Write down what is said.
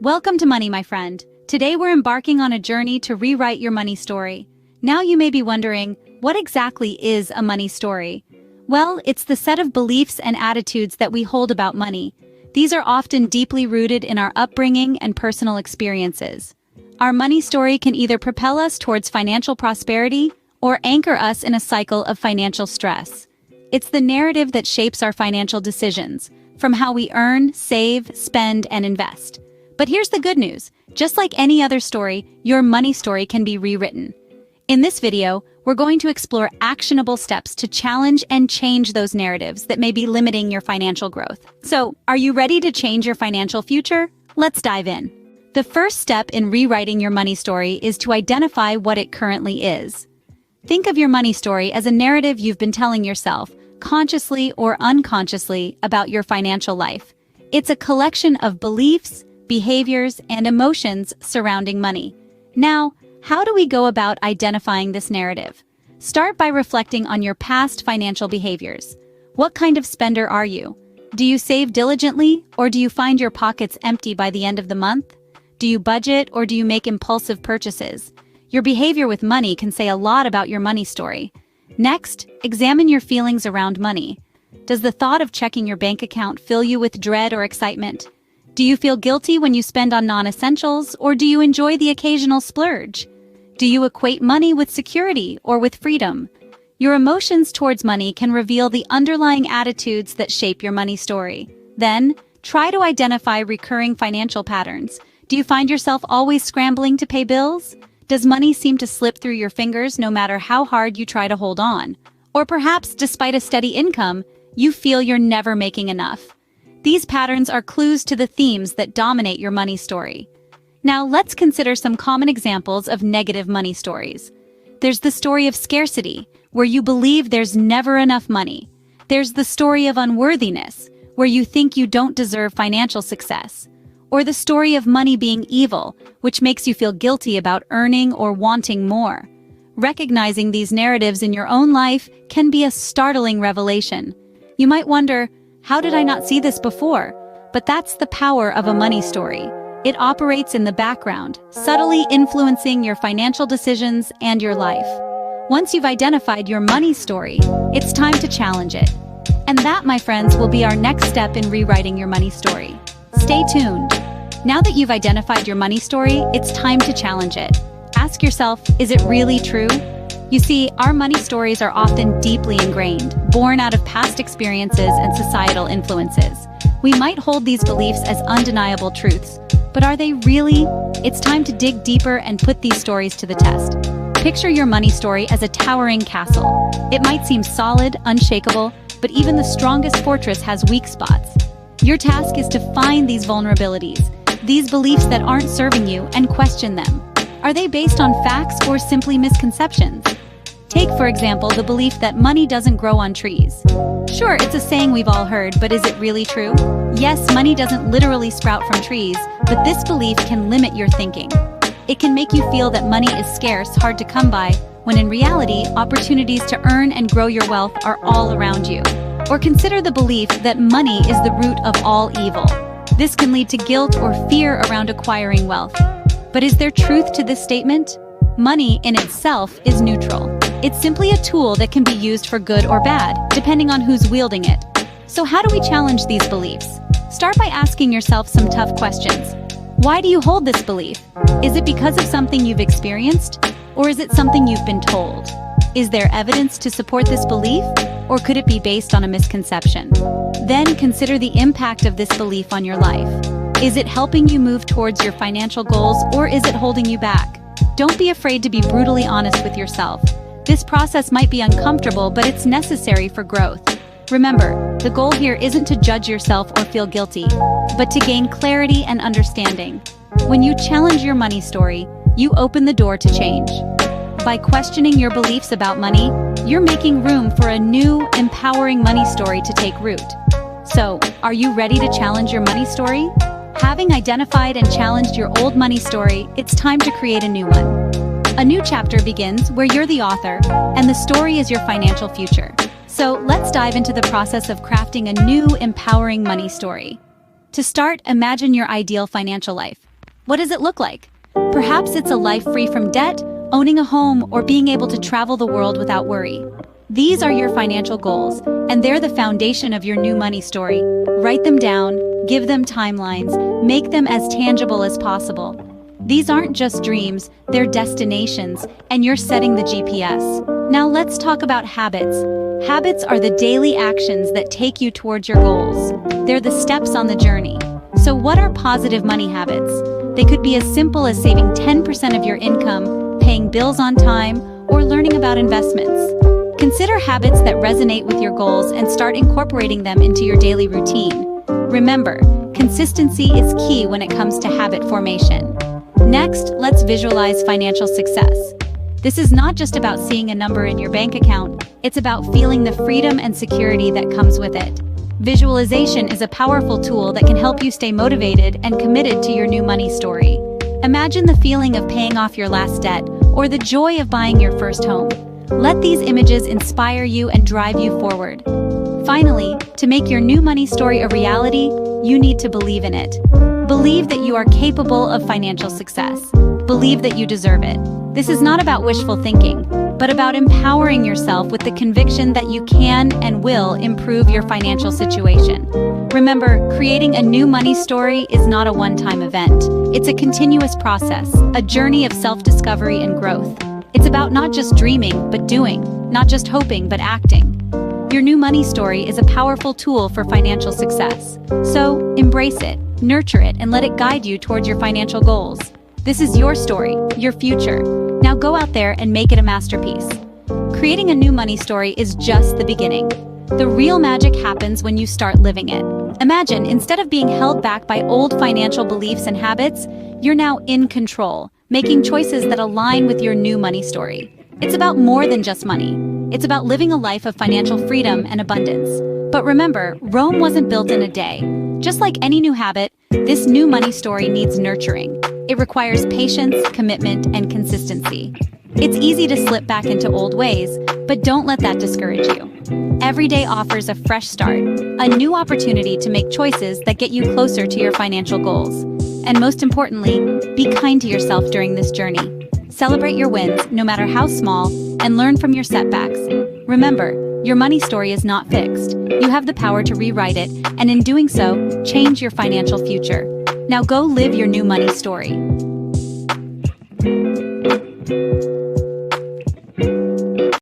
Welcome to Money, my friend. Today we're embarking on a journey to rewrite your money story. Now you may be wondering, what exactly is a money story? Well, it's the set of beliefs and attitudes that we hold about money. These are often deeply rooted in our upbringing and personal experiences. Our money story can either propel us towards financial prosperity or anchor us in a cycle of financial stress. It's the narrative that shapes our financial decisions, from how we earn, save, spend, and invest. But here's the good news. Just like any other story, your money story can be rewritten. In this video, we're going to explore actionable steps to challenge and change those narratives that may be limiting your financial growth. So, are you ready to change your financial future? Let's dive in. The first step in rewriting your money story is to identify what it currently is. Think of your money story as a narrative you've been telling yourself, consciously or unconsciously, about your financial life. It's a collection of beliefs, behaviors, and emotions surrounding money. Now, how do we go about identifying this narrative? Start by reflecting on your past financial behaviors. What kind of spender are you? Do you save diligently, or do you find your pockets empty by the end of the month? Do you budget, or do you make impulsive purchases? Your behavior with money can say a lot about your money story. Next, examine your feelings around money. Does the thought of checking your bank account fill you with dread or excitement? Do you feel guilty when you spend on non-essentials, or do you enjoy the occasional splurge? Do you equate money with security or with freedom? Your emotions towards money can reveal the underlying attitudes that shape your money story. Then, try to identify recurring financial patterns. Do you find yourself always scrambling to pay bills? Does money seem to slip through your fingers no matter how hard you try to hold on? Or perhaps, despite a steady income, you feel you're never making enough. These patterns are clues to the themes that dominate your money story. Now, let's consider some common examples of negative money stories. There's the story of scarcity, where you believe there's never enough money. There's the story of unworthiness, where you think you don't deserve financial success. Or the story of money being evil, which makes you feel guilty about earning or wanting more. Recognizing these narratives in your own life can be a startling revelation. You might wonder, how did I not see this before? But that's the power of a money story. It operates in the background, subtly influencing your financial decisions and your life. Once you've identified your money story, it's time to challenge it. And that, my friends, will be our next step in rewriting your money story. Stay tuned. Now that you've identified your money story, it's time to challenge it. Ask yourself, is it really true? You see, our money stories are often deeply ingrained, born out of past experiences and societal influences. We might hold these beliefs as undeniable truths, but are they really? It's time to dig deeper and put these stories to the test. Picture your money story as a towering castle. It might seem solid, unshakable, but even the strongest fortress has weak spots. Your task is to find these vulnerabilities, these beliefs that aren't serving you, and question them. Are they based on facts or simply misconceptions? Take, for example, the belief that money doesn't grow on trees. Sure, it's a saying we've all heard, but is it really true? Yes, money doesn't literally sprout from trees, but this belief can limit your thinking. It can make you feel that money is scarce, hard to come by, when in reality, opportunities to earn and grow your wealth are all around you. Or consider the belief that money is the root of all evil. This can lead to guilt or fear around acquiring wealth. But is there truth to this statement? Money in itself is neutral. It's simply a tool that can be used for good or bad, depending on who's wielding it. So how do we challenge these beliefs? Start by asking yourself some tough questions. Why do you hold this belief? Is it because of something you've experienced? Or is it something you've been told? Is there evidence to support this belief? Or could it be based on a misconception? Then consider the impact of this belief on your life. Is it helping you move towards your financial goals, or is it holding you back? Don't be afraid to be brutally honest with yourself. This process might be uncomfortable, but it's necessary for growth. Remember, the goal here isn't to judge yourself or feel guilty, but to gain clarity and understanding. When you challenge your money story, you open the door to change. By questioning your beliefs about money, you're making room for a new, empowering money story to take root. So, are you ready to challenge your money story? Having identified and challenged your old money story, it's time to create a new one. A new chapter begins where you're the author, and the story is your financial future. So let's dive into the process of crafting a new, empowering money story. To start, imagine your ideal financial life. What does it look like? Perhaps it's a life free from debt, owning a home, or being able to travel the world without worry. These are your financial goals, and they're the foundation of your new money story. Write them down, give them timelines, make them as tangible as possible. These aren't just dreams, they're destinations, and you're setting the GPS. Now let's talk about habits. Habits are the daily actions that take you towards your goals. They're the steps on the journey. So what are positive money habits? They could be as simple as saving 10% of your income, paying bills on time, or learning about investments. Consider habits that resonate with your goals and start incorporating them into your daily routine. Remember, consistency is key when it comes to habit formation. Next, let's visualize financial success. This is not just about seeing a number in your bank account, it's about feeling the freedom and security that comes with it. Visualization is a powerful tool that can help you stay motivated and committed to your new money story. Imagine the feeling of paying off your last debt or the joy of buying your first home. Let these images inspire you and drive you forward. Finally, to make your new money story a reality, you need to believe in it. Believe that you are capable of financial success. Believe that you deserve it. This is not about wishful thinking, but about empowering yourself with the conviction that you can and will improve your financial situation. Remember, creating a new money story is not a one-time event. It's a continuous process, a journey of self-discovery and growth. It's about not just dreaming, but doing, not just hoping, but acting. Your new money story is a powerful tool for financial success. So, embrace it, nurture it, and let it guide you towards your financial goals. This is your story, your future. Now go out there and make it a masterpiece. Creating a new money story is just the beginning. The real magic happens when you start living it. Imagine, instead of being held back by old financial beliefs and habits, you're now in control, making choices that align with your new money story. It's about more than just money. It's about living a life of financial freedom and abundance. But remember, Rome wasn't built in a day. Just like any new habit, this new money story needs nurturing. It requires patience, commitment, and consistency. It's easy to slip back into old ways, but don't let that discourage you. Every day offers a fresh start, a new opportunity to make choices that get you closer to your financial goals. And most importantly, be kind to yourself during this journey. Celebrate your wins, no matter how small, and learn from your setbacks. Remember, your money story is not fixed. You have the power to rewrite it, and in doing so, change your financial future. Now go live your new money story.